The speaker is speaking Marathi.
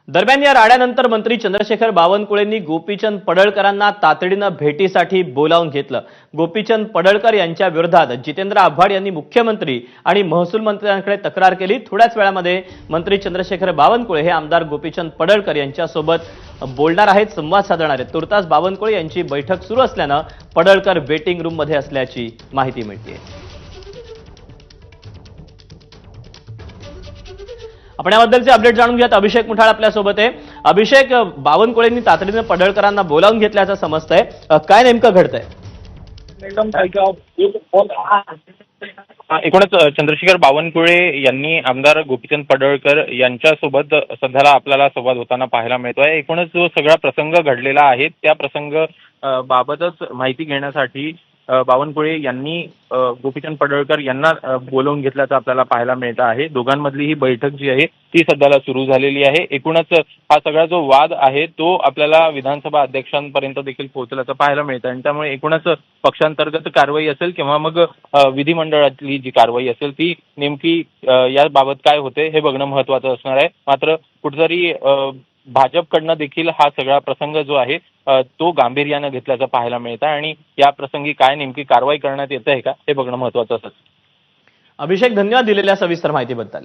दरम्यान या राड्यानंतर मंत्री चंद्रशेखर बावनकुळेंनी गोपीचंद पडळकरांना तातडीनं भेटीसाठी बोलावून घेतलं। गोपीचंद पडळकर यांच्या विरोधात जितेंद्र आव्हाड यांनी मुख्यमंत्री आणि महसूल मंत्र्यांकडे तक्रार केली। थोड्याच वेळामध्ये मंत्री चंद्रशेखर बावनकुळे हे आमदार गोपीचंद पडळकर यांच्यासोबत बोलणार आहेत, संवाद साधणार आहेत। तुर्तास बावनकुळे यांची बैठक सुरू असल्यानं पडळकर वेटिंग रूम मध्ये असल्याची माहिती मिळते। आपण याबद्दलचे अपडेट जाणून घेऊयात। अभिषेक मुठाळ आपल्या सोबत आहे। अभिषेक, बावनकुळेंनी तातडीने पडळकरांना बोलावून घेतल्याचं समजतंय, काय नेमकं घडतंय? एकूणच चंद्रशेखर बावनकुळे यांनी आमदार गोपीचंद पडळकर यांच्यासोबत सध्याला आपल्याला संवाद होताना पाहायला मिळतोय। एकूणच जो सगळा प्रसंग घडलेला आहे त्या प्रसंग बाबतच माहिती घेण्यासाठी बावनकुळे यांनी गोपीचंद पडळकर यांना बोलावून घेतल्याचं आपल्याला पाहायला मिळत आहे। दोघांमधली ही बैठक जी आहे ती सध्याला सुरू झालेली आहे। एकूणच हा सगळा जो वाद आहे तो आपल्याला विधानसभा अध्यक्षांपर्यंत देखील पोहोचल्याचं पाहायला मिळतं आणि त्यामुळे एकूणच पक्षांतर्गत कारवाई असेल किंवा मग विधिमंडळातली जी कारवाई असेल ती नेमकी याबाबत काय होते हे बघणं महत्त्वाचं असणार आहे। मात्र कुठेतरी भाजपकडनं देखील हा सगळा प्रसंग जो आहे तो गांभीर्यानं घेतल्याचं पाहायला मिळतं आणि या प्रसंगी काय नेमकी कारवाई करण्यात येते का हे बघणं महत्त्वाचं असेल। अभिषेक, धन्यवाद दिलेल्या सविस्तर माहितीबद्दल।